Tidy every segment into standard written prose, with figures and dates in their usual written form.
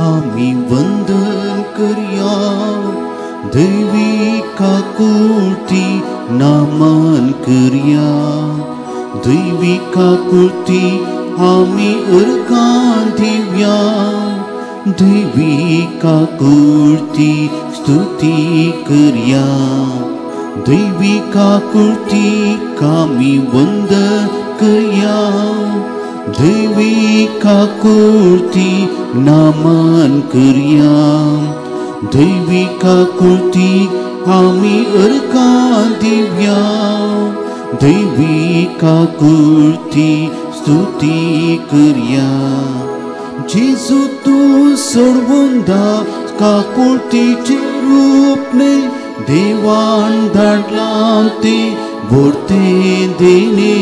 आम्ही वंदन करूया, दैविक आकृती नमन करूया, दैविक आकृती आम्ही अर्कान दिवया, दैविक आकृती स्तुती करूया, दैविक आकृती आम्ही वंदन करूया, दैविक आकृती नमन करूया, दैविक आकृती आम्ही अर्कान दिवया, दैविक आकृती स्तुती करूया. जेजू तू सर्वंदा आकृतीचे रूपने देवान धाडलां ते वर्ते देणे.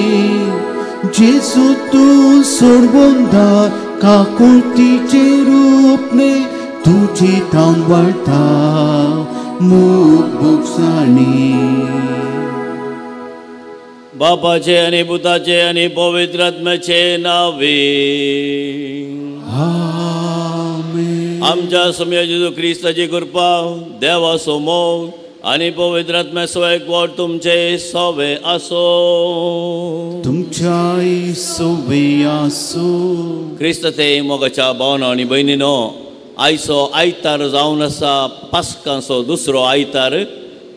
जेजू तू सर्वंदा आकृतीचे रूपने तुझे थांब वाढता मुक्साणी. बापाचे आणि पुताचे आणि पवित्र आत्म्याचे नावे. आमेन. आमच्या समय जेजू ख्रिस्ताची कृपा, देवा समोर आणि पवित्र आत्म्याचो एकवट तुमचे सोबे आसो. तुमच्याय सोबे आसो. ख्रिस्त ते मोगाच्या भावना आणि बहिणीनो, आयचो आयतार जावन आसा पास्कांचो दुसरो आयतार.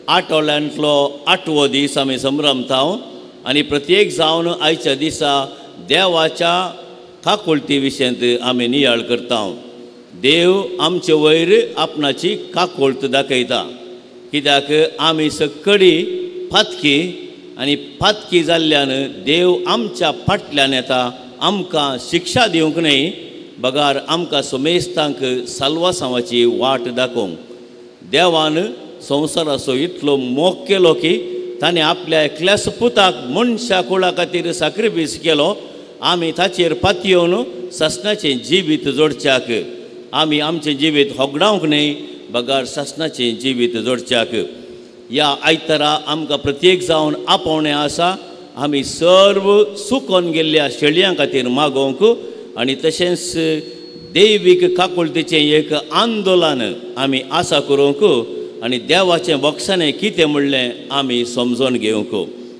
आठवड्यांतलो 8वो दीस आमी संभ्रमता आणि प्रत्येक जावन आयच्या दिसा देवाच्या काकुळती विशयंत आमी नियाळ करता. देव आमचे वयर आपणाची काकुळत दाखयता, कित्याक आमी सकडी फातकी आनी फातकी जाल्ल्यान देव आमच्या फाटल्यान येता आमकां शिक्षा दिवंक न्हय, बगार आमकां सुमेस्तांक साल्वासांवाची वाट दाखोवंक. देवान संवसाराचो इतलो मोग केलो की ताणें आपल्या एकल्याच पुताक मनशा कुळा खातीर सॅक्रिफायस केलो. आमी ताचेर पातयेवन ससनाचें जिवीत जोडच्याक, आमी आमचें जिवीत होगडावंक न्हय, बगार ससनाचें जिवीत जोडच्याक. ह्या आयतारा आमकां प्रत्येक जावन आपोवणें आसा. आमी सर्व सुकोन गेल्ल्या शेळयां खातीर मागोवंक आनी तशेंच दैवीक काकुळतेचें एक आंदोलन आमी आसा करूंक आनी देवाचें बक्षाणें कितें म्हणलें आमी समजून घेवंक.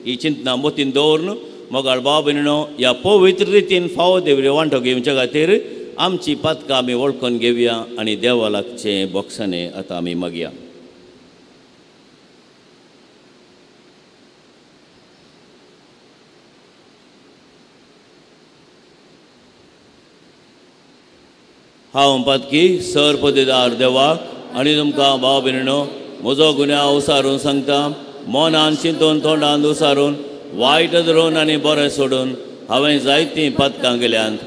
ही चिंतना मोतीन दवरून मोगाळ भाव भयणीनो, ह्या पवित्र रितीन फावो देवरे वांटो घेवच्या खातीर आमची पातकां आमी वळखून घेवया आनी देवालाचें बक्षाणें आतां आमी मागया. हांव पातकी सर पदवीदार देवाक आनी तुमकां भाव भयणीनो, म्हजो गुन्यांव उसारून सांगता. मनान चिंतून तोंडान उसारून वायट धरून आनी बरें सोडून हांवें जायतीं पातकां गेल्यांत.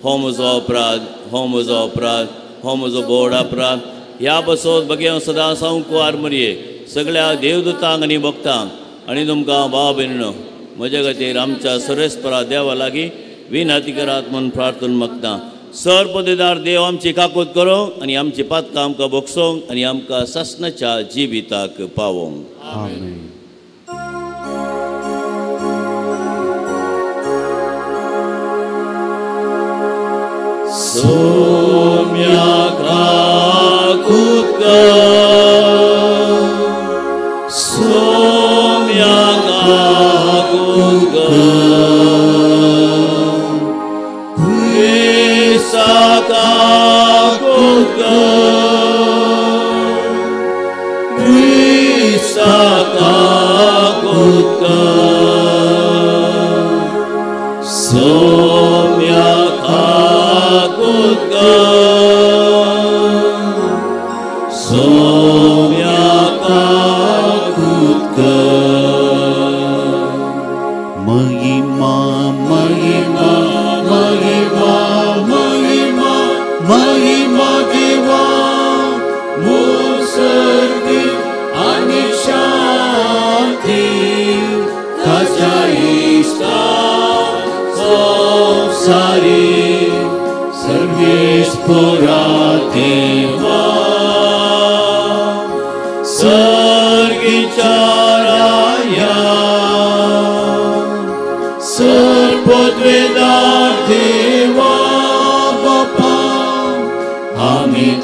हो म्हजो अपराध, हो म्हजो अपराध, हो म्हजो बोड अपराध. ह्या बसोत बगेव सदां संकुवार मरये सगळ्या देवदूतांक आनी भक्तांक आनी तुमकां भाव भयणीनो, म्हजे खातीर आमच्या सर्वेस्परा देवा लागीं विनंती करात म्हूण प्रार्थना मागता. सर पदवीदार देव आमची काकूत करूंक आनी आमची पातकां आमकां बोगसोवंक आनी आमकां ससनाच्या जिविताक पावोवंक. आमेन. सोम्या काकूत कर, सोम्या काकूत कर, काकूत कर, काकूत कर, सोम्या काकूत कर.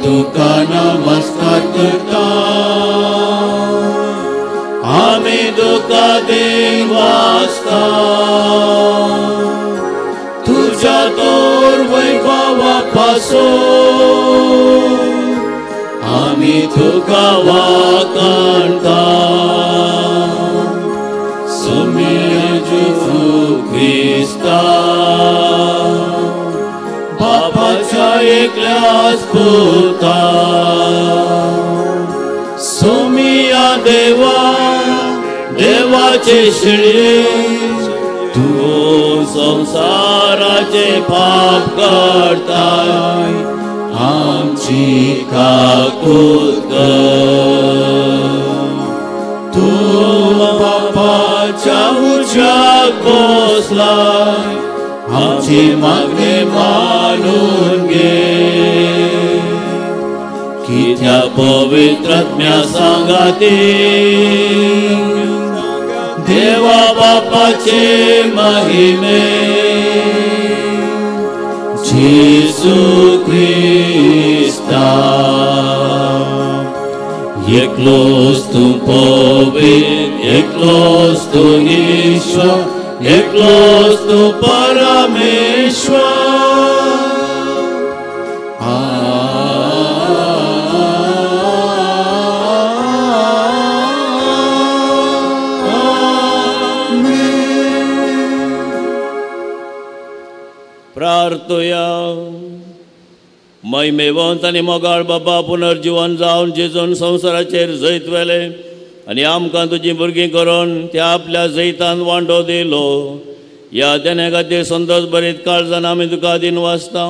तुका नमस्कार करता आम्ही तुका देव वाचता तुझ्या तोर वैभवापासून आम्ही तुका वाखाणता सुमिय जेजू ख्रिस्ता बापाच्या एकल्याच पुता सोमिया देवा देवाचे शिळे तू संसाराचे पाप करताय आमची काकूत कर तू बापाच्या उज्यात बसलाय आमची मागणी मानून घे की त्या पवित्रात्म्या सांगाते देवा बापाचे महिमे जेजू ख्रिस्ता एकलोच तू पवित्र एकलोच तू ईश्वर एकलोच तू परमेश्वर प्रार्थया महिमेवंत आनी मोगाळ बाबा पुनर्जीवन जावन जेजून संवसाराचेर जैत वेले आनी आमकां तुजी भुरगीं करून त्या आपल्या जैतान वांटो दिलो ह्या देण्या खातीर संतोश भरीत काळजान आमी तुका दिन वाचता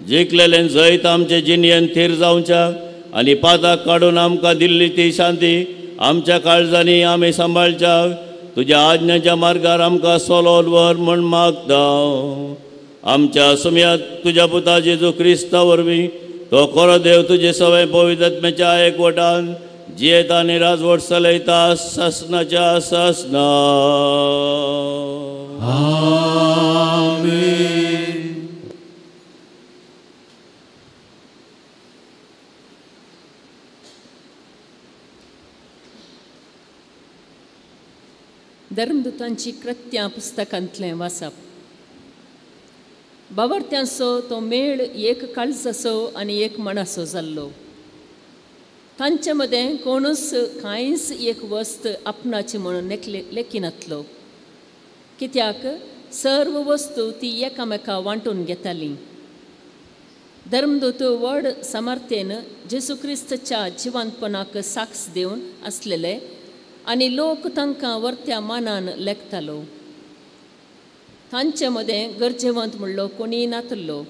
जिखलेलें जैत आमचे जिणयेन थीर जावच्या आनी पाताक काडून आमकां दिल्ली ती शांती आमच्या काळजांनी आमी सांबाळच्या तुज्या आज्ञाच्या मार्गार आमकां चलोन व्हर म्हूण मागता आमच्या सुम्यात तुझ्या पुता जेजू क्रिस्ता वरवीं तो खरो देव तुजे सवय पवित्र आत्म्याच्या एकवटान जियेता आनी राजवट चलयता ससनाच्या ससना आमेन. धर्मदूतांची कृत्यां पुस्तकांतलें वाचप. बावरत्यांचो तो मेळ एक काळजाचो आनी एक मनाचो जाल्लो. तांचे मदें कोणूच कांयच एक वस्त आपणाची म्हणून लेखिनातलो कित्याक सर्व वस्तू ती एकामेका वांटून घेताली. धर्मदूत व्हड सामर्थ्येन जेजू क्रिस्ताच्या जिवंतपणाक साक्ष दिवन आसलेले आनी लोक तांकां वर्त्या मानान लेखतालो. तांचे मदें गरजेवंत म्हणलो कोणी नातल्लो.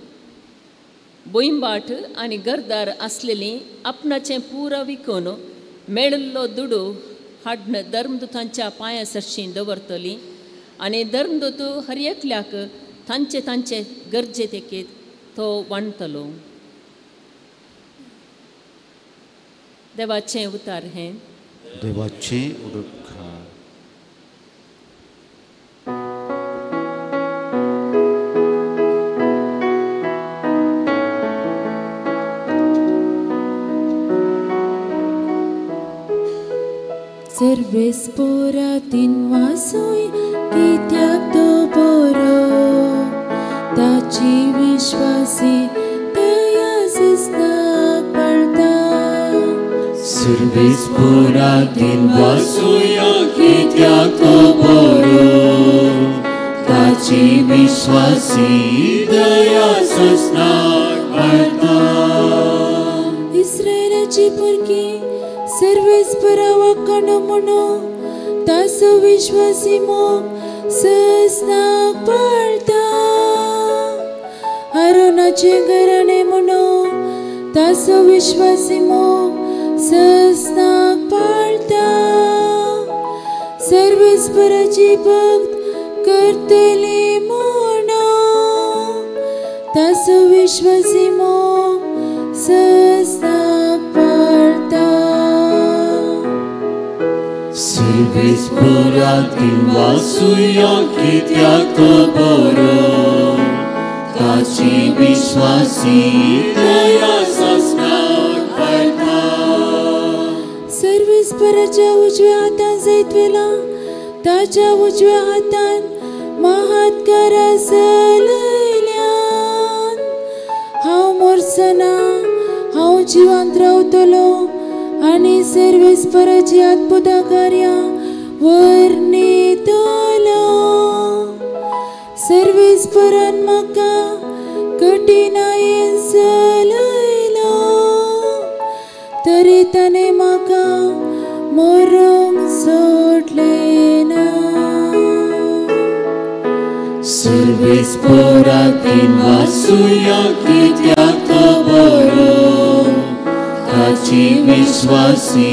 बोईंबाट आनी गरदार आसलेलीं आपणाचें पुरो विकून मेळिल्लो दुडू हाडून धर्मदूतांच्या पांया सरशीं दवरतलीं आनी धर्मदूत हर एकल्याक तांचे तांचे गरजे तेकेत तो वांटतलो. देवाचें उतार हें. देवाचें उडखार. सर्वेस पोरातीन वासूय कित्याक तो बरो ताची विश्वासी दया सस्नाक पळता. सर्वेस पोरातीन वासूय कित्याक तो बरो ताची विश्वासी दया सस्नाक पळता. इस्रायलाची भुरगीं सर्वेस बरा वाखाणो म्हणो ताचो विश्वासी मोग सस्नाक पळता. आरोनाचे घराणे म्हणो ताचो विश्वासी मोग सस्नाक पळता. सर्वेस बराची भक्त करतली म्हणो ताचो विश्वासी मोग सस्नाक पळता. सर्वेस पोरातीन वासूय कित्याक तो बरो ताची विश्वासी दया सस्नाक सर्वेस्पराच्या उजव्या हातान जैतवेला ताच्या उजव्या हातान महात्कार चलयल्यान हांव मोरसना हांव जिवंत रावतलो आनी सर्वेस्पराची अद्भुत कार्यां वर्णितलो सर्वेस्परान म्हाका कठिनायेन चलयलो तरी ताणें म्हाका मरूंक सोडलें ना सर्वेस्परातीन वासुया कित्याक तो बरो ताची विश्वासी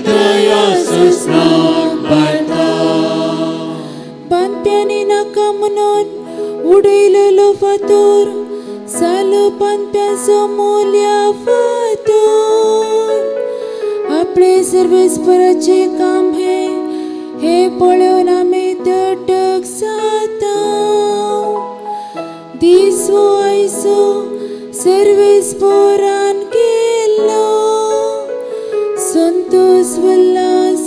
दया सस्नाक बाळता पानप्यांनी नाका म्हणून उडयलेलो फातर जालो पानप्याचो मोल्या फातर आपले सर्वेस्पराचे काम हे पळोवन आमी तटक जाता दिसो आयसो सर्वेस्परान केल्लो संतोष उल्हास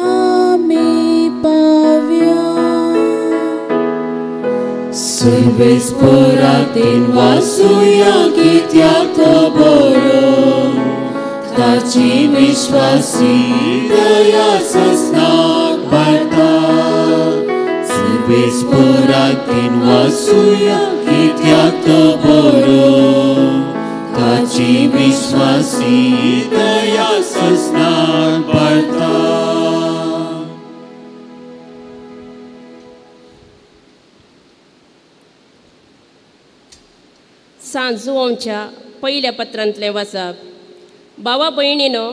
आमी पावया सर्वेस्परातीन वासुया कित्याक तो बरो ताची विश्वासी दया सस्नाक बाळता सर्वेस्परातीन वासुया कित्याक तो बरो ताची विश्वासी दया सस्नाक बाळता सांजुओंच्या पयल्या पत्रांतलें वाचप भावा भयणीनो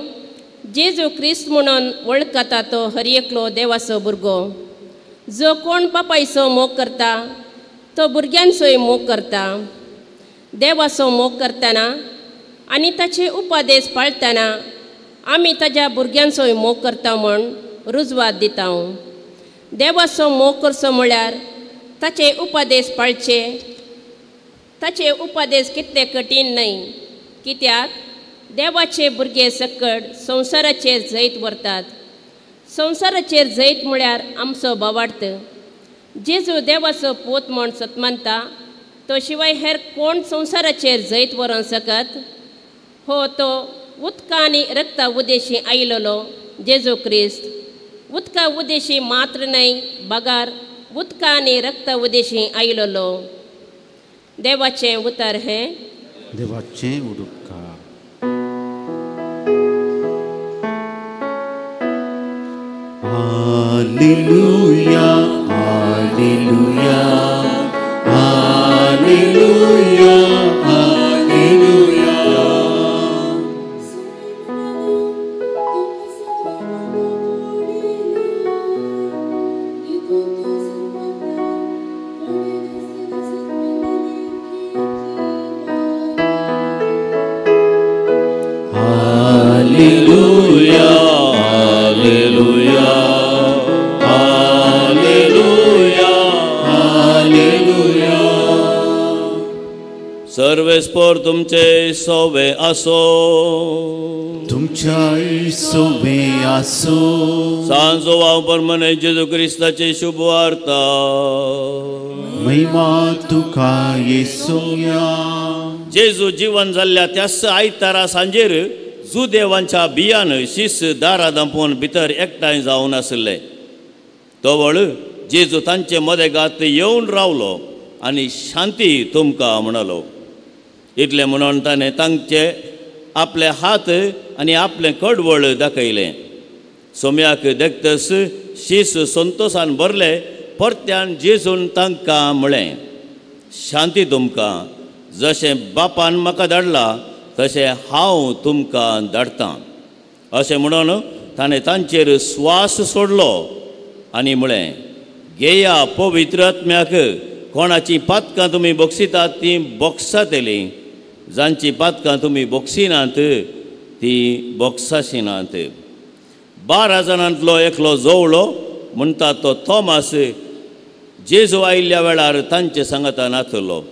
जेजू क्रिस्त म्हणून वळखता तो हर एकलो देवाचो भुरगो जो कोण बापायचो मोग करता तो भुरग्यांचोय मोग करता देवाचो मोग करतना आनी ताचे उपादेश पाळतना आमी ताच्या भुरग्यांचोय मोग करता म्हूण रुजवात दिता देवाचो मोग करचो म्हळ्यार ताचे उपादेश पाळचे ताचे उपादेश कितले कठीण न्हय कित्याक देवाचे भुरगे सकट संवसाराचेर जैत व्हरतात संवसाराचेर जैत म्हळ्यार आमचो भावार्थ जेजू देवाचो पोत म्हूण सतमानता तो शिवाय हेर कोण संवसाराचेर जैत व्हरोंक सकत हो तो उदका आनी रक्ता उदेशी आयिल्लो जेजू क्रिस्त उदका उदेशी मात्र न्हय बगार उदका आनी रक्ता उदेशी आयिल्लो देवाचें उतर हें देवाचें उदका hallelujah hallelujah hallelujah hallelujah Hallelujah, hallelujah, hallelujah, hallelujah. सर्वेस्पर तुमचे सोवे आसो तुमच्या सोवे आसो सांजो वाव परमने जेजू क्रिस्ताची शुभ वार्ता महिमा तुका येसुया जेजू जीवन जाल्ल्या त्याच आयतारा सांजेर जुदेवांच्या बियान शिस दारा दांपोवन भितर एकठांय जावन आसले तवळ जेजू तांचे मदेगात येवन रावलो आनी शांती तुमकां म्हणलो इतलें म्हणून ताणें तांचे आपले हात आनी आपलें कडवळ दाखयलें सोम्याक देखतस शीस संतोशान भरले परत्यान जेजून तांकां म्हळें शांती तुमकां जशें बापान म्हाका धाडला तशें हांव तुमकां धाडटां अशें म्हणून ताणें तांचेर स्वास सोडलो आनी म्हळें घेया पवित्र आत्म्याक कोणाची पातकां तुमी बोगसितात तीं बोगसातेलीं जांची पातकां तुमी बोगसिनात तीं बोगसाशिनात 12 जाणांतलो एकलो जोवळो म्हणटा तो थोमास जेजू आयिल्ल्या वेळार तांचे सांगाता नासलो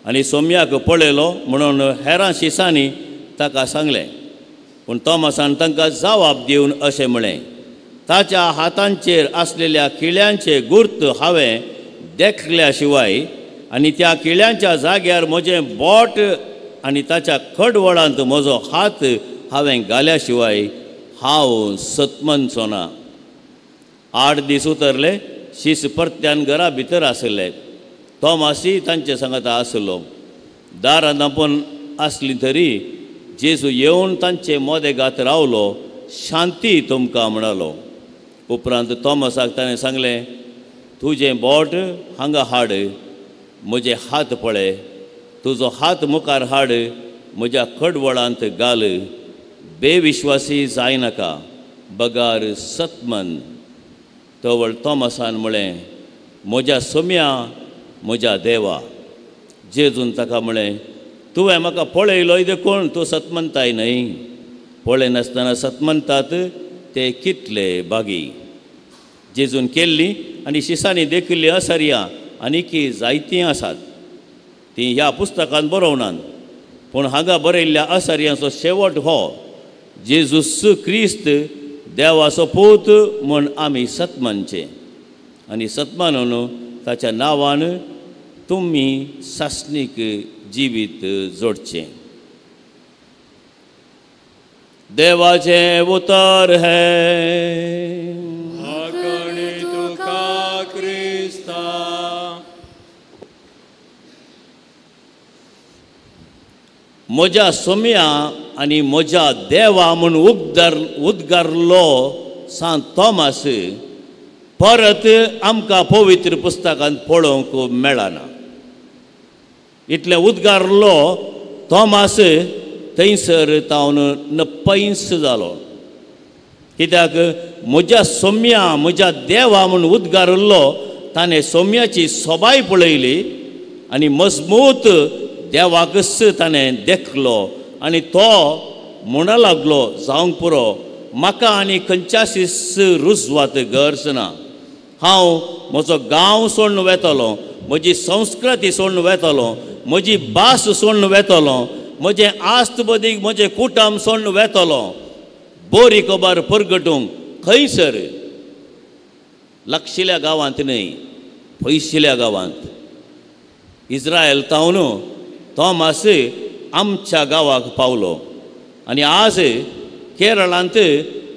आनी सोम्याक पळयलो म्हणून हेरां शिसांनी ताका सांगलें पूण तोमासान तांकां जबाब दिवन अशें म्हळें, ताच्या हातांचेर आसलेल्या किळ्यांचे गुर्त हांवें देखल्या शिवाय आनी त्या किळ्यांच्या जाग्यार म्हजें बोट आनी ताच्या कडवळांत म्हजो हात हांवें घाल्या शिवाय हांव सतमनचो ना. 8 दीस उतरले. शीस परत्यान घरा भितर आसले. तोमासी तांचे सांगात आसलो. दारांत आपूण आसली तरी जेजू येवन तांचे मोदेगात रावलो. शांती तुमकां म्हणलो. उपरांत तोमासाक ताणें सांगलें, तुजें बोट हांगा हाड, म्हजे हात पळय. तुजो हात मुखार हाड, म्हज्या कडवळांत घाल. बेविश्वासी जायनाका, बगार सतमन. तवळ तोमासान म्हळें, म्हज्या सोम्या, म्हज्या देवा. जेजून ताका म्हळें, तुवें म्हाका पळयलो देखून तूं सतमनताय न्हय. पळयनासतना सतमनतात ते कितले बागी. जेजून केल्ली आनी शिसांनी देखिल्ली असर्यां आनीकी जायतीं आसात. तीं ह्या पुस्तकांत बरोवनात. पूण हांगा बरयल्ल्या असर्यांचो शेवट हो, जेजूस क्रिस्त देवाचो पूत म्हूण आमी सतमनचे. आनी सतमानून ताच्या नांवान तुमी सासणीक जिवीत जोडचें. देवाचें उतर है. तुका क्रिस्ता. म्हज्या सोम्या आनी म्हज्या देवा म्हूण उद्गारलो सांत तोमास परत आमकां पवित्र पुस्तकांत पळोवंक मेळना. इतलें उद्गारलो तोमास थंयसर तावन नपयस जालो. कित्याक म्हज्या सोम्या, म्हज्या देवा म्हूण उद्गारलो. ताणें सोम्याची सोबाय पळयली आनी मजबूत देवाकच ताणें देखलो. आनी तो म्हणूं लागलो, जावंक पुरो, म्हाका आनी खंयच्याशीच रुजवात गरज ना. हांव म्हजो गांव सोडून वेतलो, म्हजी संस्कृती सोडून वेतलो, म्हजी भास सोडून वेतलो, म्हजें आस्त बदीक म्हजें कुटुंब सोडून वेतलो. बरी खबर परगटूंक खंयसर, लागशिल्ल्या गांवांत न्हय, पयशिल्ल्या गांवांत. इस्रायल तावन तोमास आमच्या गांवाक पावलो. आनी आज केरळांत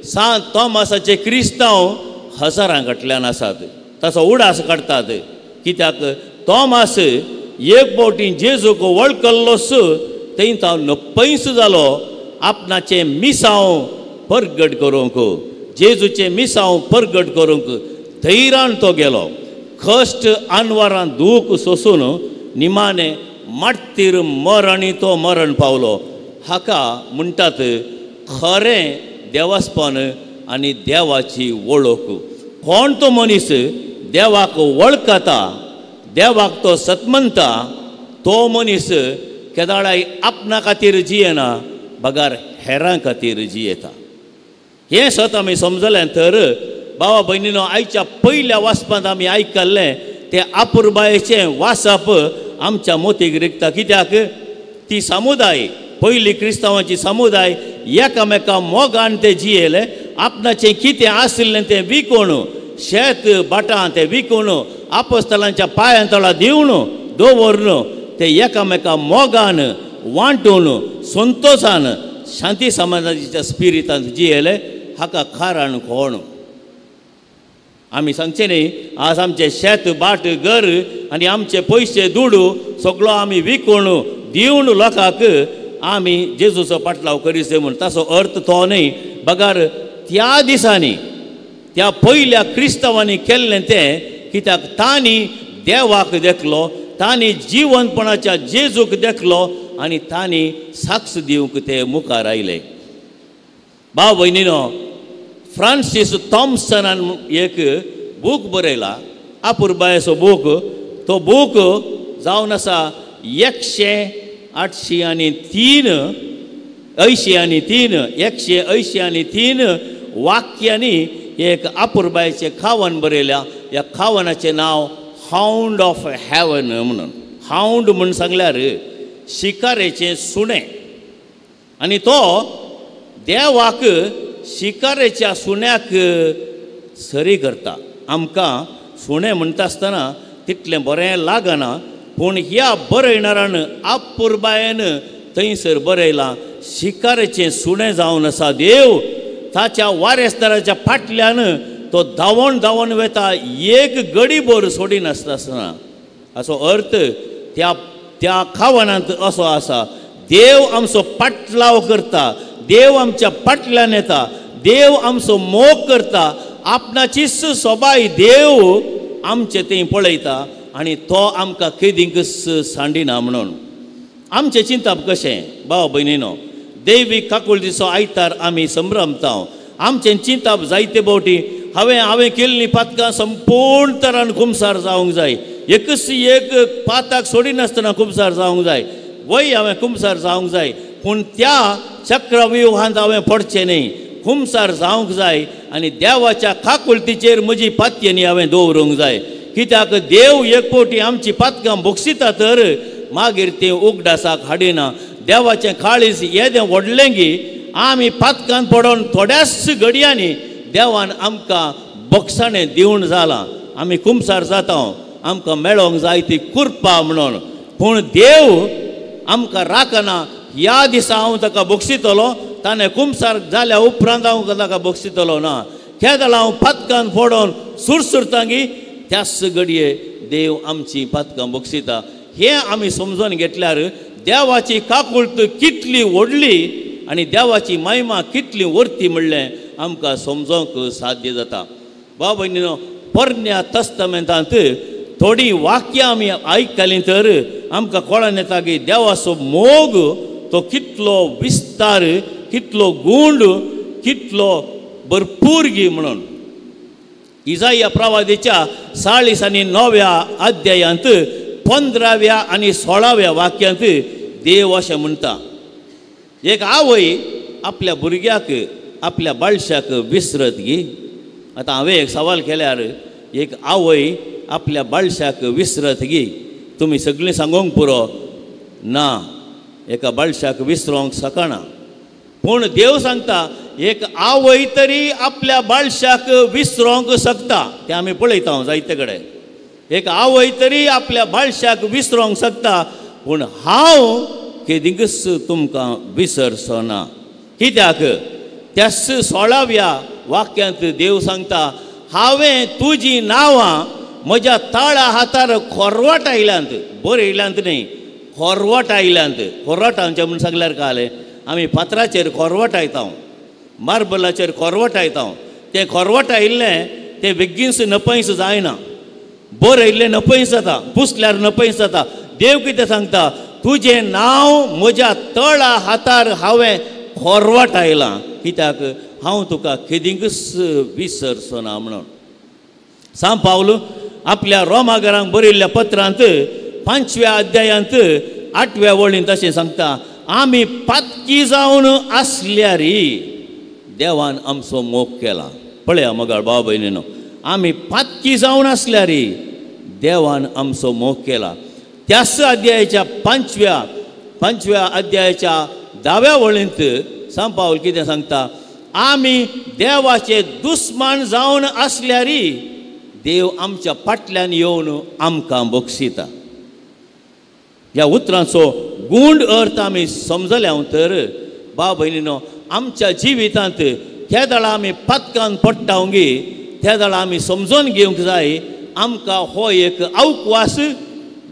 सांत तोमासाचे क्रिस्तांव हजारांकटल्यान आसात. ताचो उडास काडटात. कित्याक तोमास एक फावटी जेजूक वळखलोस थंय तो नपयस जालो आपणाचें मिसांव परगट करूंक, जेजूचें मिसांव परगट करूंक धैर्यान तो गेलो. कश्ट आनवारां दूख सोसून निमाणें मात्तीर मरणी तो मरण पावलो. हाका म्हणटात खरें देवास्पन आनी देवाची वळख. कोण तो मनीस देवाक वळखता, देवाक तो सतमनता, तो मनीस केदाळाय आपणा खातीर जियेना, बगार हेरां खातीर जियेता. हें सत आमी समजलें तर भावा भयणीनो, आयच्या पयल्या वाचपांत आमी आयकल्लें तें आपुरबायेचें वाचप आमच्या मोतीक रिगता. कित्याक ती समुदाय, पयली क्रिस्तांवांची समुदाय एकामेका मोगान ते जियेले. आपणाचें कितें आसलें तें विकून, शेत भाटां तें विकून, आपोस्तलांच्या पांयां तळा दिवन दवरून ते एकामेका मोगान वांटून संतोशान शांती समाधानाच्या स्पिरितांत जियेले. हाका कारण कोण? आमी सांगचें न्ही, आज आमचें शेत बाट घर आनी आमचे पयशे दुडू सगळो आमी विकून दिवन लोकांक आमी जेजूचो पाटलाव करीत म्हूण. ताचो अर्थ तो न्ही. बगार त्या दिसांनी त्या पयल्या क्रिस्तांवांनी केल्लें तें, कित्याक तांणी देवाक देखलो, तांणी जिवंतपणाच्या जेजूक देखलो आनी तांणी साक्ष दिवंक ते मुखार आयले. भाव भयणीनो, फ्रांसीस थॉम्सनान एक बूक बरयला, आपुरबायेचो बूक. तो बूक जावन आसा 183 वाक्यांनी एक आपुरबायेचें खावन बरयल्या. ह्या खावनाचें नांव हावंड ऑफ हेवन म्हणून. हावंड म्हणून सांगल्यार शिकारेचें सुणें. आनी तो देवाक शिकारेच्या सुण्याक सरी करता. आमकां सुणें म्हणटा आसतना तितलें बरें लागना, पूण ह्या बरयणारान आपुरबायेन थंयसर बरयलां, शिकारेचें सुणें जावन आसा देव, ताच्या वारेस्ताराच्या फाटल्यान तो धांवून धांवून वेता, एक गडीभर सोडिनासतना. हाचो अर्थ त्या खावनांत असो आसा, देव आमचो पाटलाव करता, देव आमच्या फाटल्यान येता, देव आमचो मोग करता, आपणाचीच सोबाय देव आमचें तें पळयता आनी तो आमकां केदींक सांडिना. म्हणून आमचें चिंतप कशें भाव भयणीनो, दैवीक काकुळटीचो आयतार आमी संभ्रमता. आमचें चिंतप जायते फावटी हांवें केल्लीं पातकां संपूर्ण तरान खुमसार जावंक जाय, एकच एक पाताक सोडिनासतना खुमसार जावंक जाय, वय हांवें खुमसार जावंक जाय, पूण त्या चक्रव्यूहांत हांवें पडचें न्ही, खुमसार जावंक जाय आनी देवाच्या काकुळटीचेर म्हजी पातयेनी हांवें दवरूंक जाय. कित्याक देव एक फावटी आमची पातकां बोगसिता तर मागीर तें उगडासाक हाडिना. देवाचें काळीज येदें व्हडलें गी, आमी पातकांत पडोन थोड्याच घडयांनी देवान आमकां बोगसाणें दिवन जालां. आमी खुमसार जाता, आमकां मेळोंक जाय ती कुरपा म्हणून, पूण देव आमकां राखना. ह्या दिसा हांव ताका बोगसितलो, ताणें खुमसार जाल्या उपरांत हांव ताका बोगसितलो ना. केदला हांव पातकांत पडोन सुरसुरतांगी त्याच घडये देव आमची पातकां बोगसिता. हें आमी समजून घेतल्यार देवाची काकुळट कितली व्हडली आनी देवाची महिमा कितली वर्ती म्हणलें आमकां समजोंक साध्य जाता. भाव भयणीनो, पोरन्या तस्तमेंतांत थोडी वाक्यां आमी आयकलीं तर आमकां कळोन येता की देवाचो मोग तो कितलो विस्तार, कितलो गूंड, कितलो भरपूर गी म्हणून. इसाया प्रवादीच्या 40 आनी 9व्या अध्यायांत 15व्या आनी 16व्या वाक्यांत देव अशें म्हणटा, एक आवय आपल्या भुरग्याक, आपल्या बाळशाक विसरत गी. आतां हांवें एक सवाल केल्यार, एक आवय आपल्या बाळशाक विसरत गी, तुमी सगळीं सांगूंक पुरो ना, एका बाळशाक विसरोंक शकना. पूण देव सांगता एक आवय तरी आपल्या बाळशाक विसरोंक शकता. तें आमी पळयता जायते कडेन. एक आवय तरी आपल्या बाळशाक विसरोंक शकता, पूण हांव केदींकच तुमकां विसरचो ना. कित्याक त्याच 16व्या वाक्यांत देव सांगता, हांवें तुजीं नांवां म्हज्या ताळा हातार खोरवाट आयल्यांत, बरयल्यांत न्ही, खोरवाट आयल्यांत. खोरवाटांचें म्हूण सांगल्यार काय जालें, आमी फातराचेर खोरवाट आयता, मार्बलाचेर खोरवाट आयता. तें खोरवाट आयिल्लें तें बेगीनच नपयस जायना, बरयल्लें नपयस जाता, पुसल्यार नपयस जाता. देव कितें सांगता, तुजें नांव म्हज्या तळा हातार हांवें खोरवाट आयलां, कित्याक हांव तुका केदींकच विसरचो ना म्हणून. सांग पावल आपल्या रोमागरांक बरयल्ल्या पत्रांत 5व्या अध्यायांत 8व्या वळींत अशें सांगता, आमी पातकी जावन आसल्यारी देवान आमचो मोग केला. पळया मोगाळ भाव भयणीनो, आमी पातकी जावन आसल्यारी देवान आमचो मोग केला. त्याच अध्यायाच्या 5व्या अध्यायाच्या 10व्या वळींत सांग पावल कितें सांगता, आमी देवाचे दुस्मान जावन आसल्यारी देव आमच्या फाटल्यान येवन आमकां बक्षिता. ह्या उतरांचो गूंड अर्थ आमी समजल्या तर भाव भयणीनो, आमच्या जिवितांत केदळा आमी पातकान पडटावंगी, तेदळा आमी समजून घेवंक जाय, आमकां हो एक अवकाश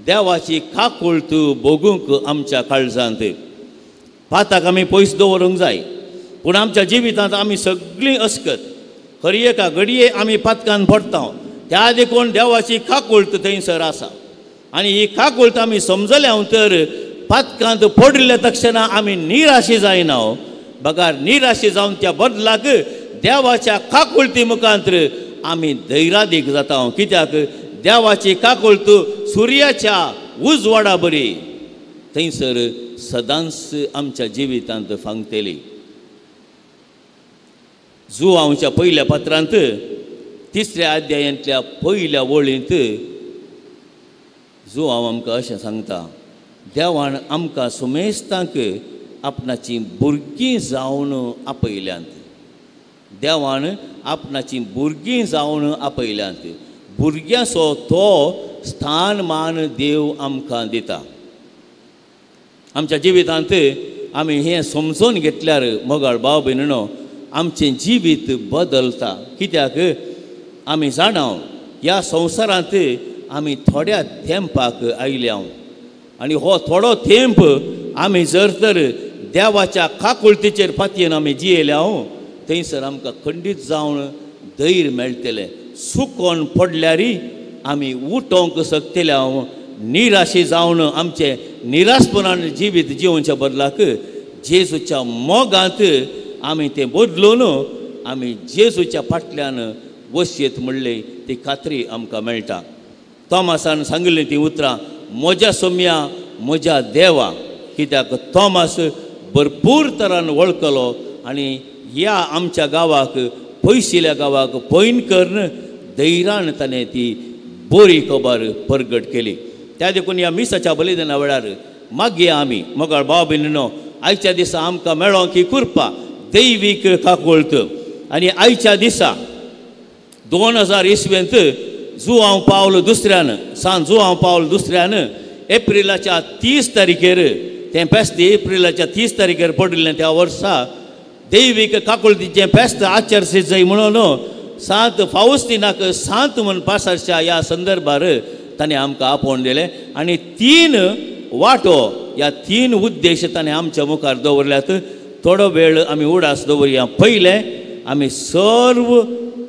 देवाची काकुळट भोगूंक आमच्या काळजांत. पाताक आमी पयस दवरूंक जाय, पूण आमच्या जिवितांत आमी सगळीं अस्कत, खरी एका घडये आमी पातकान पडटा, त्या देखून देवाची काकुळट थंयसर आसा. आनी ही काकुळट आमी समजल्या तर पातकांत पडले तक्षणा आमी निराशी जायना, बगार निराशी जावन त्या बदलाक देवाच्या काकुळटी मुखांतर आमी धैर्यादीक जाता. कित्याक देवाची काकुळट सुर्याच्या उजवाडा बरी थंयसर सदांच आमच्या जिवितांत फांगतेली. जुआंवच्या पयल्या पत्रांत 3ऱ्या अध्यायांतल्या पयल्या वळींत जुआंव आमकां अशें सांगता, देवान आमकां सुमेस्तांक आपणाची भुरगीं जावन आपयल्यांत. देवान आपणाची भुरगीं जावन आपयल्यांत. भुरग्याचो तो स्थान मान देव आमकां दिता. आमच्या जिवितांत आमी हें समजून घेतल्यार मोगाळ भाव भयणीनो आमचें जिवीत बदलता. कित्याक आमी जाणाव ह्या संवसारांत आमी थोड्या तेंपाक आयल्या आनी हो थोडो तेंप आमी जर तर देवाच्या काकुळतीचेर पातयेन आमी जियेल्या थंयसर आमकां खंडीत जावन धैर्य मेळटलें. सुकोन पडल्यारय आमी उठोवंक शकतले. निराशी जावन आमचे निराशपणान जिवीत जिवोवच्या बदलाक जेजूच्या मोगांत आमी तें बदलून आमी जेजूच्या फाटल्यान वशयेत म्हणले ती खात्री आमकां मेळटा. तोमासान सांगिल्लीं तीं उतरां म्हज्या सोम्या म्हज्या देवा. कित्याक तोमास भरपूर तरान वळखलो आनी ह्या आमच्या गांवाक पयशिल्ल्या गांवाक पयन करून धैर्यान ताणें ती बरी खबर परगट केली. त्या देखून ह्या मिसाच्या बलिदाना वेळार मागया आमी मोगाळ भाव भयणीनो आयच्या दिसा आमकां मेळोंक ही कृपा दैवीक काकुळत. आनी आयच्या दिसा 2000 इसवेंत जुआंव पावल दुसऱ्यान जुआंव पावल दुसऱ्यान एप्रिलाच्या 30 तारखेर तें फेस्त एप्रिलाच्या 30 तारखेर पडिल्लें. त्या वर्सा दैवीक काकुळतीचें फेस्त आचरचें जाय म्हणून सांत फावस्तिनाक सांत म्हूण पासारच्या ह्या संदर्भार ताणें आमकां आपोवन दिलें. आनी 3 वाटो ह्या 3 उद्देश ताणें आमच्या मुखार दवरल्यात. थोडो वेळ आमी उडास दवरया. पयलें आमी सर्व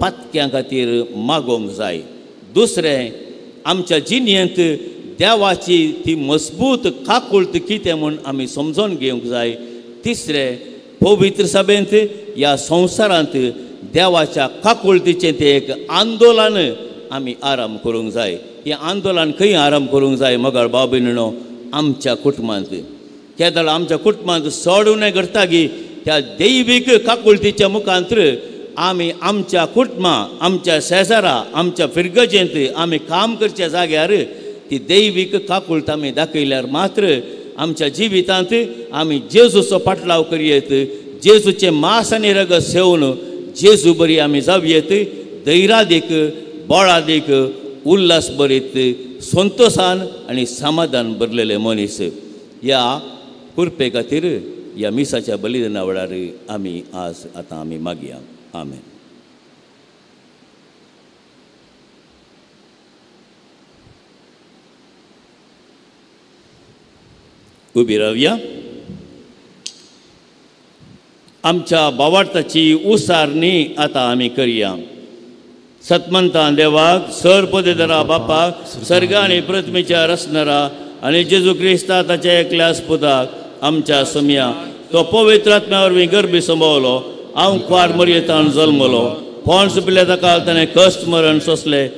पातक्यां खातीर मागोवंक जाय. दुसरें आमच्या जिणेंत देवाची ती मजबूत काकुळत कितें म्हूण आमी समजून घेवंक जाय. तिसरें पवित्र सभेंत ह्या संवसारांत देवाच्या काकुळतीचें तें एक आंदोलन आमी आराम करूंक जाय. हें आंदोलन खंय आराम करूंक जाय मोगाळ भाव भयणीनो आमच्या कुटुंबांत. केदळ आमच्या कुटुंबांत सोडून करता की त्या दैवीक काकुळतीच्या मुखांतर आमी आमच्या कुटुंबां आमच्या शेजारा आमच्या फिरगजेंत आमी काम करच्या जाग्यार ती दैवीक काकुळट आमी दाखयल्यार मात्र आमच्या जिवितांत आमी जेजूचो फाटलाव करयेत. जेजूचे मांस आनी रगत सेवन जेजू बरी आमी जावयेत. धैर्यादीक बळादीक उल्हास बरीत संतोषान आनी समाधान भरलेले मनीस. ह्या कृपे खातीर ह्या मिसाच्या बलिदाना वेळार आमी आज आतां आमी मागया. आमेन. उबी रावया. आमच्या भावार्थाची उसारणी आतां आमी करया. सतमंता देवाक सरपदेदरा बापाक सर्ग आनी प्रथमेच्या रचणारा आनी जेजू क्रिस्ता ताच्या एकल्यास पुताक आमच्या सम्या तो पवित्र आत्म्या वरवीं गर्भी संभवलो. हांव क्वार मरयेतान जल्मलो. फोंड्स पिल्ले ताका ताणें कश्ट मरण सोंसलें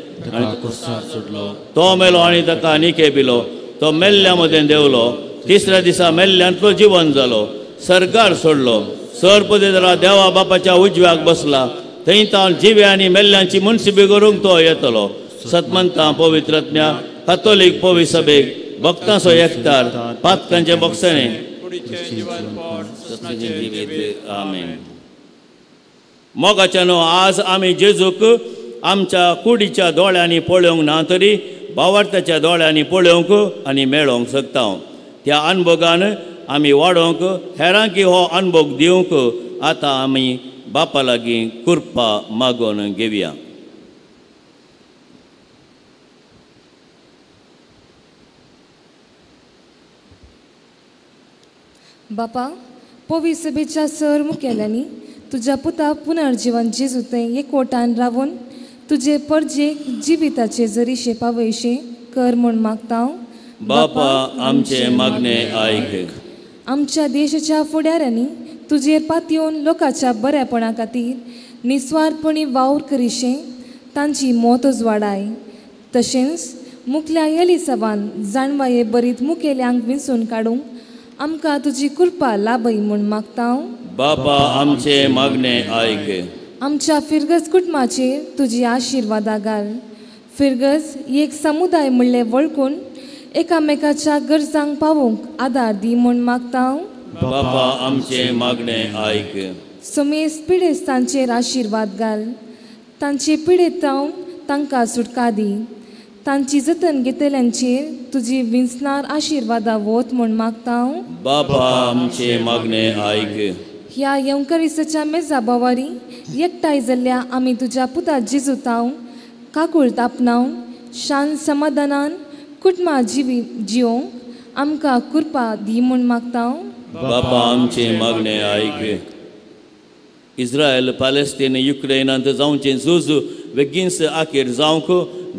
तो मेलो आनी ताका निकेबिलो. तो मेल्ल्या मदें देंवलो. तिसऱ्या दिसा मेल्ल्यांतलो जिवन जालो. सर्गार सोडलो. सरपदेदरा देवा बापाच्या उजव्याक बसला. थंय तावन जिवे आनी मेल्ल्यांची मुनसिबी करूंक तो येतलो. सतमंता पवित्र आत्म्या कातोलीक पवित्र सभेक भक्तांचो एकठार पातकांचे बक्षणे आमेन. मोगाच्यानो आज आमी जेजूक आमच्या कुडीच्या दोळ्यांनी पळोवंक ना तरी भावार्थाच्या दोळ्यांनी पळोवंक आनी मेळोवंक शकता. त्या अनुभवान आमी वाडोवंक हेरांकी हो अनुभव दिवंक आतां आमी बापा लागीं कृपा मागून घेवया. बापा पवित्र सभेच्या सर मुखेल्यांनी तुझ्या पुता पुनर्जीवन जेजू थंय एकवटान रावून तुजे परजेक जिविताचे जरीशे पावयशे कर म्हूण मागता. बापा आमचे मागणे आयक. आमच्या देशाच्या फुडाऱ्यांनी तुजेर पातयेवन लोकांच्या बऱ्यापणा खातीर निस्वार्थपणी वावर करीशे तांची मोतच वाडाय. तशेंच मुखल्या एलिसाबान जाणवाये बरीत मुखेल्यांक विंचून काडूंक आमकां तुजी कृपा लाभय म्हूण मागता. बापा आमचे मागणे आयक. आमच्या फिरगज कुटुंबाचेर तुजी आशिर्वादा घाल. फिरगज एक समुदाय म्हणलें वळखून एकामेकाच्या गरजांक पावोवंक आदार दी म्हूण मागता. बापा आमचे मागणे ऐक. समेस पिडेस तांचेर आशिर्वाद घाल. तांचे पिडेत रावन तांकां सुटका दी. तांची जतन घेतल्यांचेर तुजी विंचणार आशिर्वादा वत म्हूण मागता हांव. बापा आमचे मागणे ऐक. ह्या येवकारिसाच्या मेजा बोवारी एकठांय जाल्ल्या आमी तुज्या पुता जेजू ताव काकूळ तापनावन शांत समाधानान कुटुंबा जिवोवंक आमकां कृपा दी म्हूण मागता हांव. बापा आमचे मागणे ऐक. इस्रायल पॅलेस्तीन युक्रेनांत जावचें झूज बेगीनच आखेर जावंक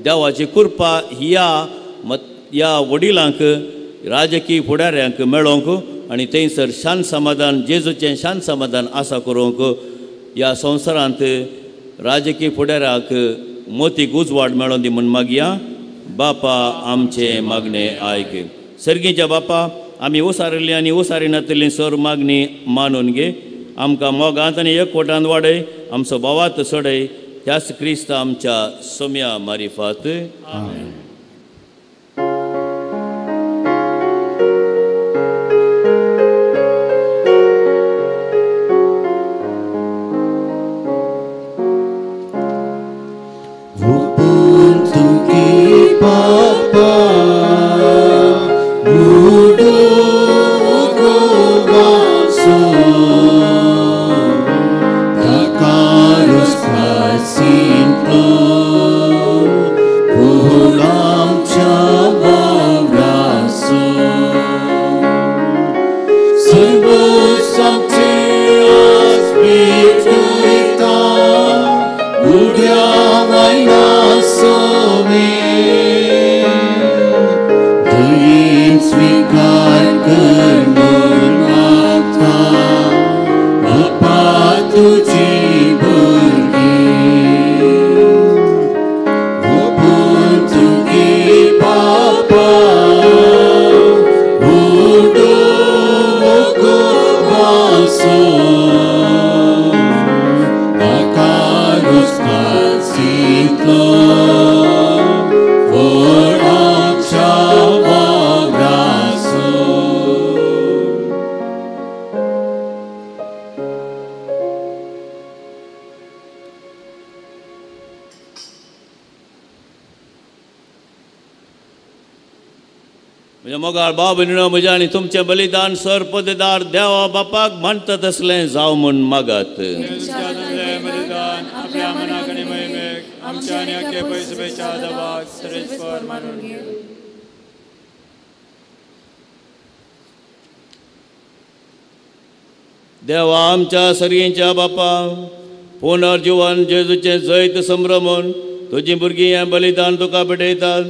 देवाची कृपा ह्या वडिलांक राजकीय फुडाऱ्यांक मेळोवंक आनी थंयसर शांत समाधान जेजूचें शांत समाधान आसा करूंक ह्या संवसारांत राजकीय फुडाऱ्याक मोतीक उजवाड मेळोवन दी म्हूण मागया. बापा आमचे मागणे ऐक. सर्गीच्या बापा आमी उसारिल्ली आनी उसारिनातली सर मागणी मानून घे. आमकां मोगांत आनी एकवटांत वाडय. आमचो बोवात सोडय. त्याच क्रिस्त आमच्या सोम्या मारिफात. आमेन. मोगाळ भाव भयणीनो म्हज्या आनी तुमचें बलिदान सर पददार देवा बापाक मानता तसलें जावं म्हूण मागात. बलिदान आपल्या मनाक आनी महिमेक आमच्या आनी आख्खे पयसुबेच्या देवाक श्रेष्ठवर मानून घे. देवा आमच्या सर्गींच्या बापा पुनर्जीवन जेजूचें जैत संभ्रमून तुजीं भुरगीं हें बलिदान तुका भेटयतात.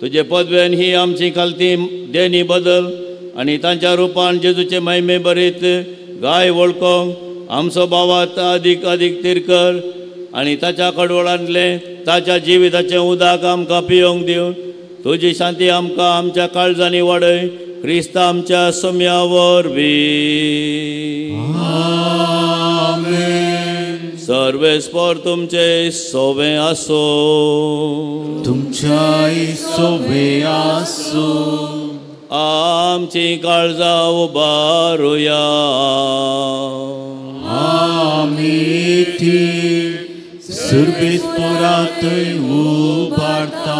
तुजे पदवेन ही आमची खालती देणी बदल आनी तांच्या रुपान जेजूचे महिमे बरीत गाय वळखोंक आमचो भावात अदीक अदीक तिरकर आनी ताच्या कडवळांतले ताच्या जिविताचें उदक आमकां पियोंक दिवन तुजी शांती आमकां आमच्या काळजांनी वाडय. क्रिस्त आमच्या सोम्या वरवीं. सर्वेस्पर तुमचे सोवे आसो. तुमच्याय सोवे आसो. आमची काळजा उबारुया. आमी ती सर्वेस्परांतय उबारता.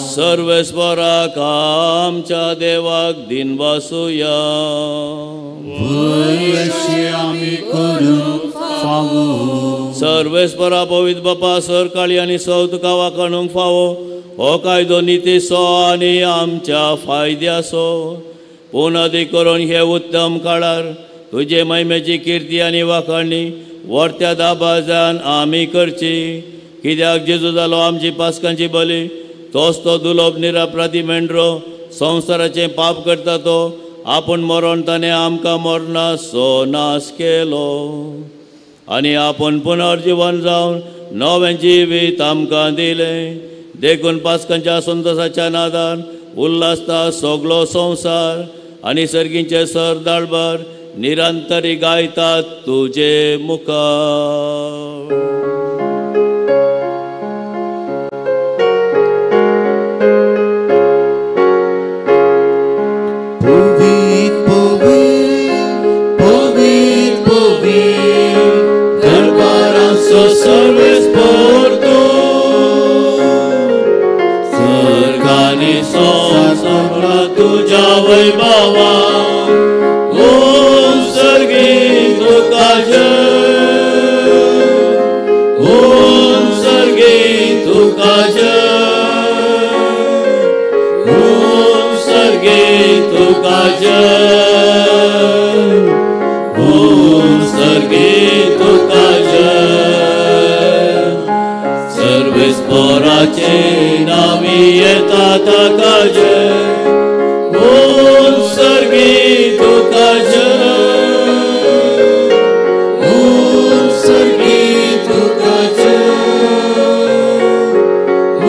सर्वेस्पराक आमच्या देवाक दिनवासुया. अशें आमी करूंक फावो. सर्वेस्परा पवित्र बापा सर काळी आनी सव तुका वाखाणूंक फावो. हो कायदो नितीसो आनी आमच्या फायद्याचो. पूण अदीक करून हे उत्तम काळार तुजे महिमेची किर्ती आनी वाखाणणी वर्त्या दाबाजान आमी करची. कित्याक जेजू जालो आमची पासकांची बली. तोच तो दुलोप निरापराधी मेंढरो संवसाराचें पाप करता तो आपूण मरण ताणें आमकां मरणाचो नाश केलो आनी आपूण पुनर्जीवन जावन नवें जिवीत आमकां दिलें. देखून पासकांच्या संतोशाच्या नादान उल्हासता सगलो संवसार आनी सर्गींचे सर दाळबार निरंतरी गायतात तुजे मुखार. पवित्र so सर्वेस portu सर्गानी संसारा तुझ्या वैभवा ओम सर्गी तुका जय ओम सर्गी तुका जय ओम सर्गी तुका जय ओम सर्गी तुका जय सर्वेस पोराचे नामी येता ताका जय ओम सर्गी तुका जय ओम सर्गी तुका जय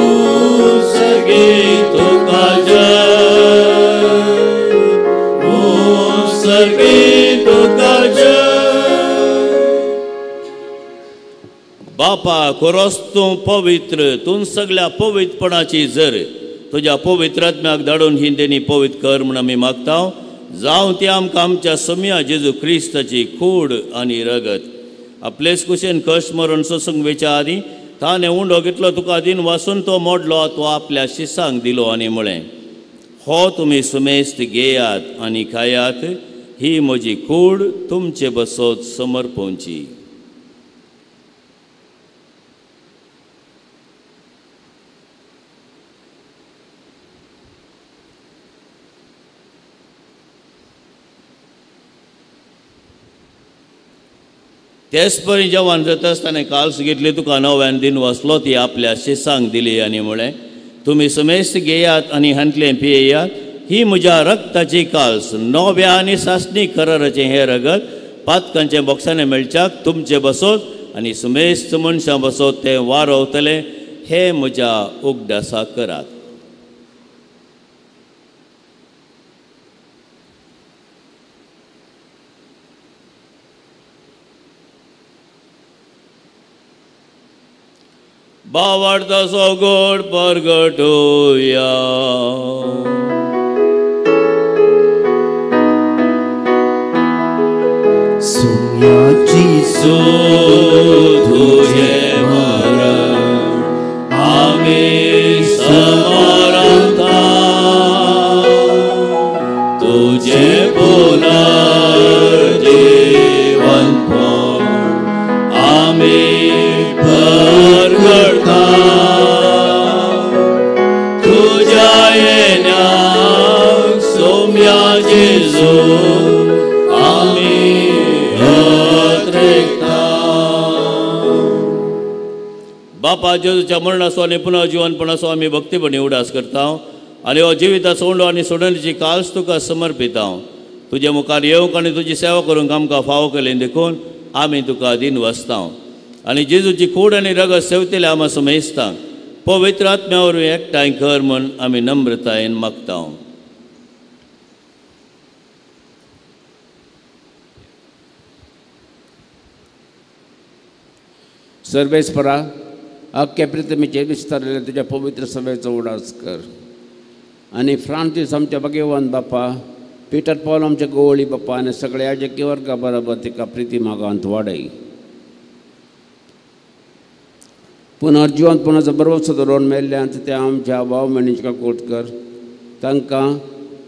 ओम सर्गी तुका जय ओम सर्गी तुका जय बापा खरोच तूं पवित्र तूं सगळ्या पवित्रपणाची जर तुझ्या पवित्र आत्म्याक धाडून ही देणी पवित्र कर म्हूण आमी मागता जावं ती आमकां आमच्या सोम्या जेजू क्रिस्ताची कूड आनी रगत आपलेच कुशेन कश्ट मरण सोसूंक वेच्या आदी ताणें उंडो कितलो तुका दिन वासून तो मोडलो तो आपल्या शिसांक दिलो आनी म्हळें हो तुमी सुमेस्त घेयात आनी खायात ही म्हजी कूड तुमचे बसोत समर्पोवची तेच परी जेवण जाता आसतना काल्स घेतली तुका नव्यान दिन वसलो ती आपल्या शिसांक दिली आनी म्हळें तुमी समेस्त घेयात आनी हांतलें पियेयात ही म्हज्या रक्ताची काल्स नव्या आनी सासणी कराराचें हें रगत पातकांचे बॉक्सांनी मेळच्याक तुमचे बसोत आनी समेस्त मनशां बसोत तें वारोवतले हे म्हज्या उगडासा करात बावार्ता सोगोड परगटोया सोम्याची तुझे मरण आम्ही समरता तुझे पुनर्जीवनपण आम्ही परगटा तुझ्या येण्याक सोम्या जेजू आम्ही बापा जेजूच्या मरणाचो आनी पुनर्जीवनपणाचो आमी भक्तीपणी उडास करता आनी हो जिविताचो उंडो आनी सोडणीची काल्स तुका समर्पिता तुजे मुखार येवंक आनी तुजी सेवा करूंक आमकां फावो केलें देखून आमी तुका दिन वसता आनी जेजूची कूड आनी रगत सेवतेले आमी समेजता पवित्र आत्म्या वरवीं एकठांय कर म्हूण आमी नम्रतायेन मागता सर्वेस्परा अख्खे प्रितमेचे विस्तारलेले तुझ्या पवित्र सभेचो उडास कर आनी फ्रांसीस आमच्या भगवान बापा पिटर पॉल आमचे गोवळी बापा आनी सगळ्या याजकी वर्गा बरोबर तिका प्रिती मागांत वाडय पुनर्जीवनपणाचो भरवसो दवरून मेल्ल्यांत ते आमच्या भाव मनीसका कोट कर तांकां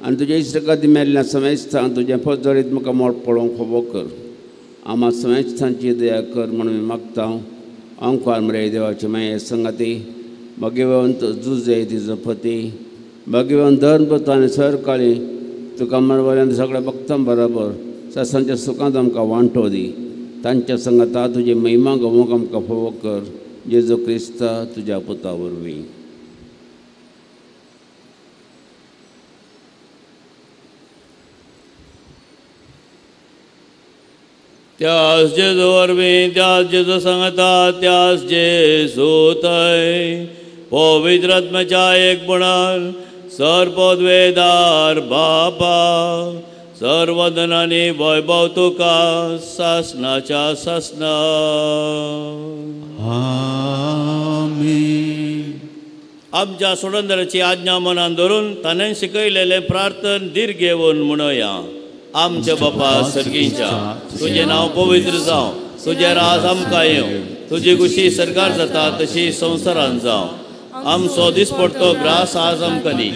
आनी तुजे इश्टगती मेल्ल्या समेस्तांक तुजें फजरीत म्हाका मोड पळोवंक फोबो कर आम्हा समेस्तांची दया कर म्हणून मागता आमकां मरे देवाचे माये संगती भगवंत जुजे तिजो पती भगवंत धर्मपत आनी सरकाळी तुका मरवल्यांत सगळ्या भक्तां बरोबर ससांच्या सुखांत आमकां वांटो दी तांच्या संगता तुजी महिमा गमोवंक आमकां फोव कर जेजू क्रिस्ता तुज्या पुता वरवीं त्यास जेजू वरवीं त्यास जेजू सांगता त्यास जेजू थंय पवित्र आत्म्याच्या एकपणान सर्वोद्वेदार बापा सर्वधनानी वैभव तुका सासनाच्या सासना आमीन आमच्या सोडंदराची आज्ञा मनान धरून ताणें शिकयलेलें प्रार्थन दीर्घ घेवन म्हणया आमच्या बापा सर्गीच्या तुझें नांव पवित्र जावं तुजें राज आमकां येवं तुझी खुशी सरकार जाता तशी संवसारान जावं. आमचो दिसपडटो ग्रास आज आमकां दी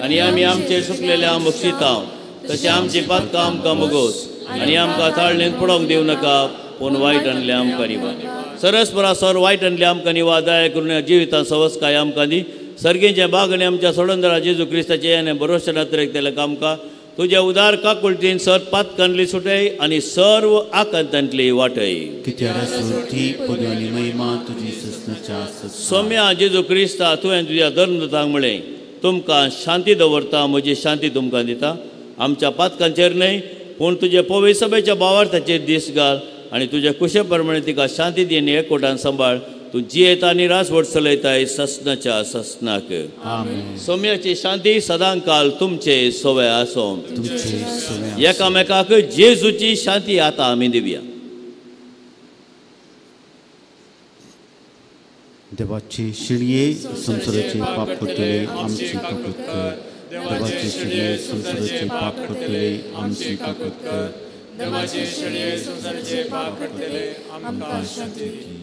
आनी आमी आमचे सुकलेल्या बक्षितांव. तशें आमची पातकां आमकां मोगोस आनी आमकां ताळणेंत पडोवंक दिवं नाका पूण वायट आणले आमकां निवा. सरस्परासोर वायट आणले आमकां निवा. दया करून जिवितां सवस्काय आमकां दी. सर्गेचे बागणे आमच्या सोडंदरा जेजू क्रिस्ताचे आनी बरोवच्या नात्रेक तेले आमकां तुज्या उदार काकुळटीन सर पातकांतली सुटय आनी सर्व आकांतांतली वाटय. सौम्या जेजू क्रिस्ता तुवें तुज्या धर्मदूतांक म्हळें तुमकां शांती दवरता म्हजी शांती तुमकां दिता. आमच्या पातकांचेर न्हय पूण तुजे पवित्र सभेच्या भावार्थाचेर दीस घाल आनी तुज्या कुशे प्रमाणे तिका शांती दी आनी एकवटान सांबाळ. तूं जियेता आनी रासवट चलयताय ससनाच्या ससनाक. सौम्याची शांती सदां काल तुमचे सोवे आसूं. एकामेकाक जेजूची शांती आतां आमी दिवया. देवाचे शिळये संसाराचे पाप करतले आमची ताकद कर. देवाचे शिळये संसाराचे पाप करतले आमची ताकद कर. देवाचे शिळये संसाराचे पाप करतले आमकां शांती दी.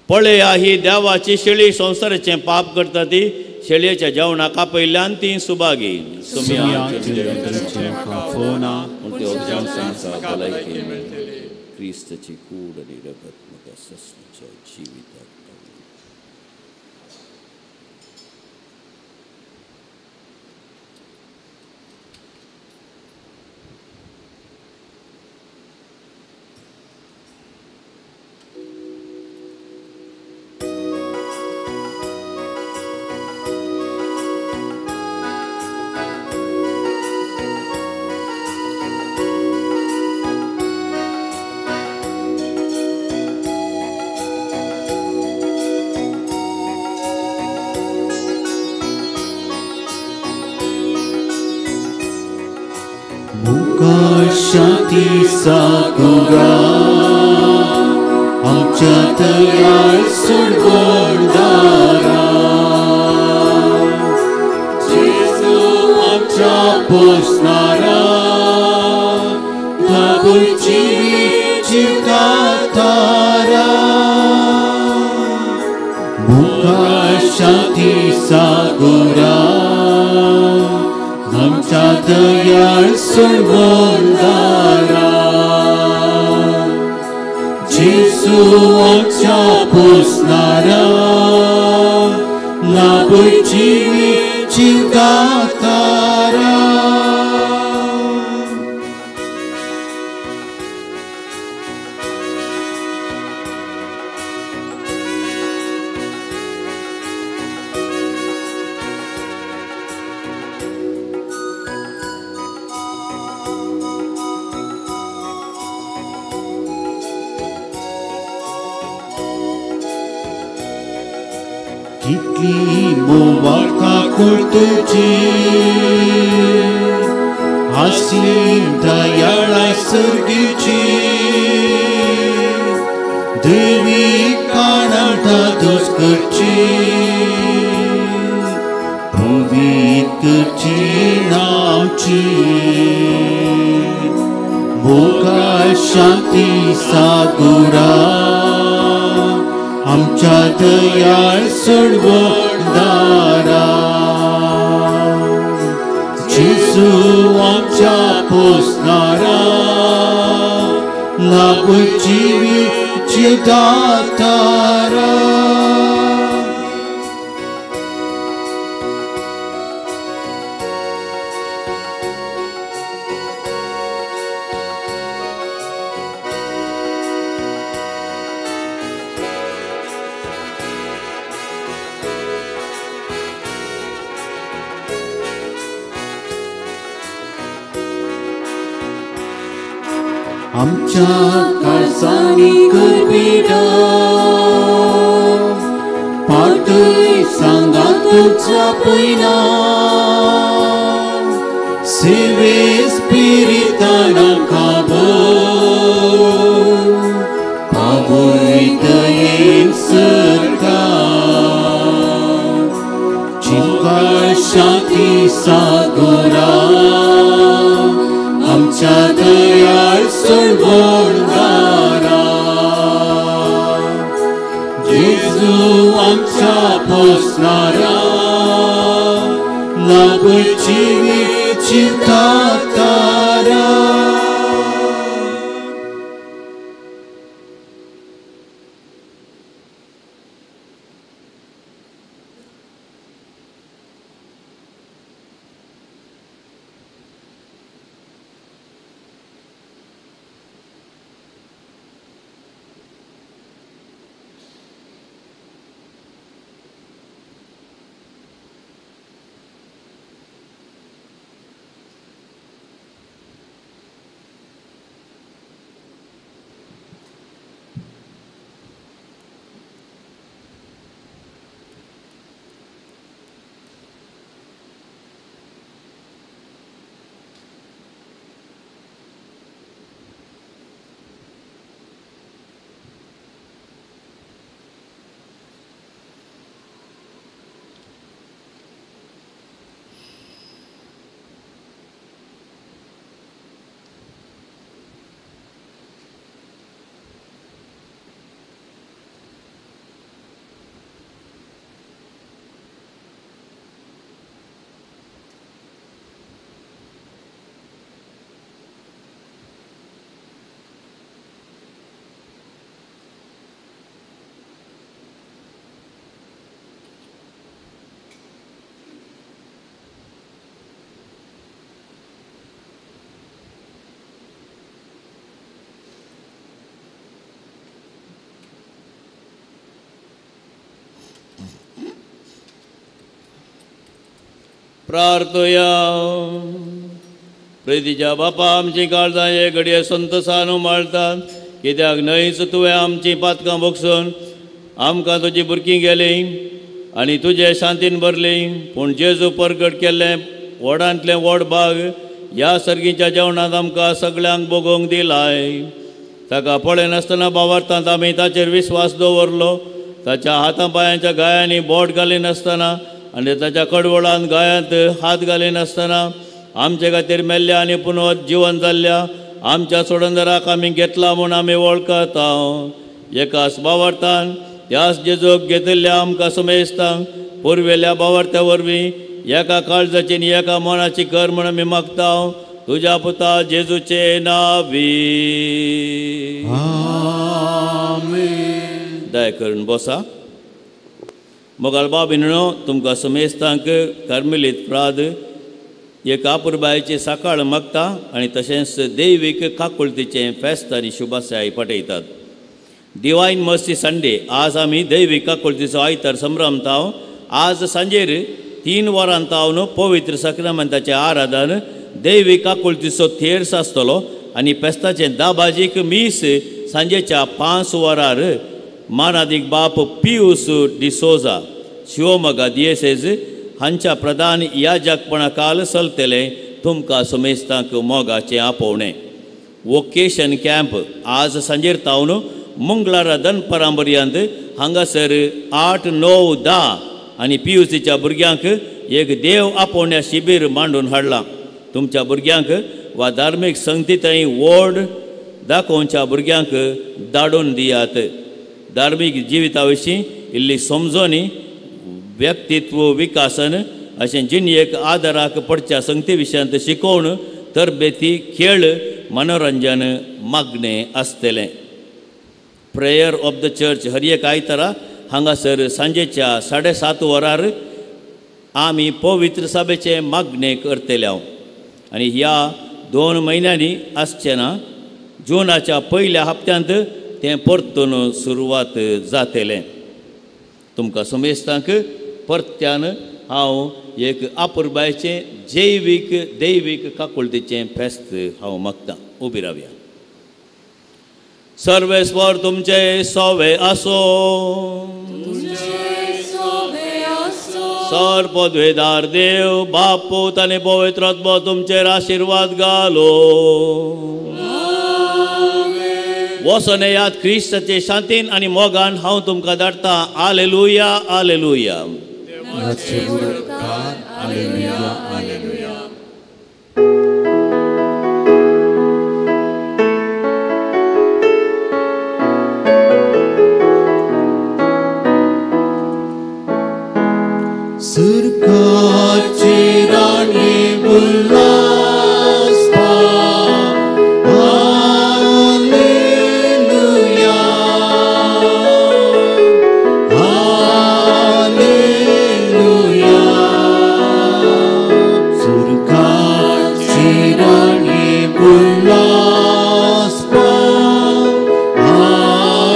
पळया ही देवाची शेळी संसाराचें पाप करता ती शेळयेच्या जेवणाक आपयल्यान ती सुभागी. क्रिस्ताची कूड आनी रगत म्हाका ससनाच्या जिविताक. शांती सागुरा आमच्या तयार सुडवणदारा. जेजू आमच्या पोसणारा प्रभूची जीवदातारा. मुखार शांती सागुरा आमच्या दयाळ सोडवणदारा. जेजू आमच्या पोसणारा लाभची जीवदातारा. कितली मोवाळ काकूळ तुजी आसली दयाळा सर्गीची. देवी काणांता दोस करची पवित करची नामची. मोगा शांती सागुरा आमच्या दयाळ सोडवणदारा. जेजू आमच्या पोसणारा लाभची जीवदातारा. आमच्या काळजांनी करपिडा पातळी सांगा तुझा पयला. सेवे स्पिरिताना काबर पावय दयेन सरकार. शांती सागोरा आमच्या दयाळ सोडवणारा जेजू आमच्या पोसणारा लाभची चिंता तारा प्रार्थया प्रितीच्या बापा आमची काळजां हे घडये संतसान उमाळतात कित्याक न्हयच तुवें आमची पातकां बोगसून आमकां तुजी भुरगीं गेलीं आनी तुजे शांतीन भरलीं पूण जेजू परगट केल्लें व्हडांतलें व्हड भाग ह्या सर्गीच्या जेवणांत आमकां सगळ्यांक भोगूंक दिलाय ताका पळयनासतना भावार्थांत आमी ताचेर विस्वास दवरलो ताच्या हातां पांयांच्या गायांनी बोट घालिनासतना आनी ताच्या कडवळान गायांत हात घालिनासतना आमचे खातीर मेल्ल्या आनी पुनवत जिवन जाल्ल्या आमच्या सोडंदराक आमी घेतला म्हूण आमी वळखता एकाच भावार्थान त्याच जेजूक घेतिल्ल्या आमकां समेजता पुरवेल्या भावार्थ्या वरवीं एका काळजाची आनी एका मनाची कर म्हूण आमी मागता तुज्या पुता जेजूचे नावी दया करून बसा मोगाल बाबिनो तुमकां समेस्तांक कार्मेलीत प्राद एक आपुरबायेची सकाळ मागता आनी तशेंच दैवीक काकुळतीचें फेस्त आनी शुभाशय पटयतात डिवायन मर्सी संडे आज आमी दैवीक काकुळतीचो आयतार संभ्रमता आज सांजेर 3 वरां तावन पवित्र सक्रामेंताचें आराधन दैवीक काकुळतीचो थेर्स आसतलो आनी फेस्ताचें दाबाजीक मीस सांजेच्या 5 वरार मानादीक बाप पियूस डिसोजा शिवमोगा दिएसेज हांच्या प्रधान याजकपणा काल चलतले तुमकां समेस्तांक मोगाचें आपोवणें वोकेशन कॅम्प आज सांजेर तावन मंगळारा दनपरांपर्यंत हांगासर 8, 9, 10 आनी पियूसीच्या भुरग्यांक एक देव आपोवण्या शिबीर मांडून हाडलां तुमच्या भुरग्यांक वा धार्मीक संगतींतय व्हड दाखोवच्या भुरग्यांक धाडून दियात धार्मीक जिविता विशीं इल्ली समजोनी व्यक्तित्व विकासन अशें जिणयेक आदाराक पडच्या संगती विशयांत शिकोवन तरबेती खेळ मनोरंजन मागणें आसतलें प्रेयर ऑफ द चर्च हर एक आयतारा हांगासर सांजेच्या 7:30 वरार आमी पवित्र सभेचे मागणें करतले आनी ह्या 2 म्हयन्यांनी आसचें ना जूनाच्या पयल्या हप्त्यांत तें परतून सुरवात जातलें तुमकां समेस्तांक परत्यान हांव एक आपुरबायेचें दैवीक काकुळतीचें फेस्त हांव मागतां उबी रावया सर्वेस्वर तुमचे सोवे आसो सर्वपदवेदार देव बाप पूत आनी पवित्र आत्मो तुमचेर आशिर्वाद घालो वचन येयात क्रिस्ताचे शांतीन आनी मोगान हांव तुमकां धाडटां हालेलुया हालेलुया ह्याचे उद्धार. Hallelujah, hallelujah. सुरकाची राणी उल्हास पाव. Hallelujah, hallelujah. सुरकाची राणी उल्हास पाव. Hallelujah.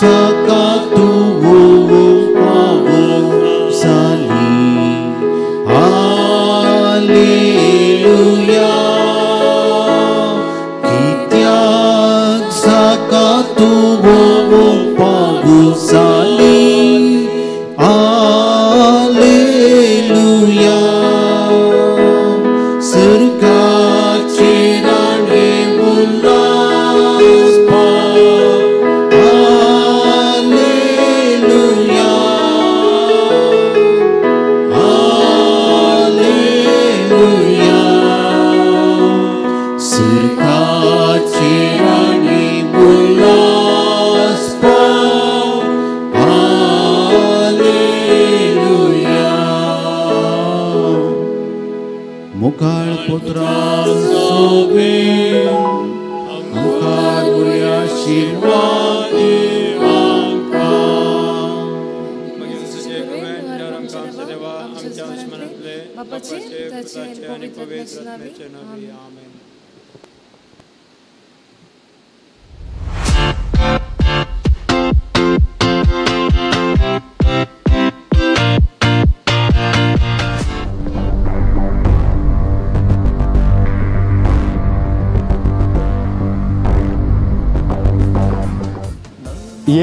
Sakatu sali. Haleluya. Kitiag sakatu sali. Haleluya. Surga cirane ulas pa. मुखार पुत्रांसोबे मुखार उया आशीर्वादी आमका. मागील सुचे कमेंट आमकां आमचे देवा आमच्या दुश्मनांतले बापाचे पुताचे आनी पवित्र आत्म्याचे नावे. आमेन.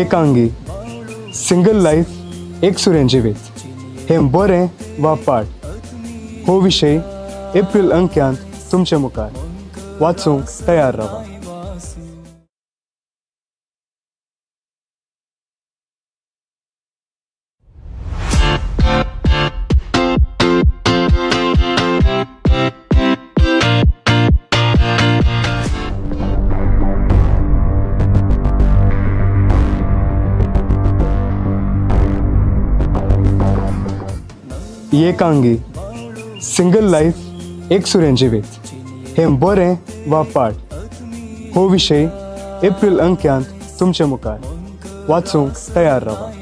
एकांगी सिंगल लाईफ एक सुऱ्यांचे वेच हे बरें वा पाड हो विशय एप्रिल अंक्यांत तुमचे मुखार वाचूंक तयार रावा. एकांगी सिंगल लाईफ एक सुऱ्यांचे वेच हे बरें वा पाड हो विशय एप्रिल अंक्यांत तुमचे मुखार वाचूंक तयार रावा.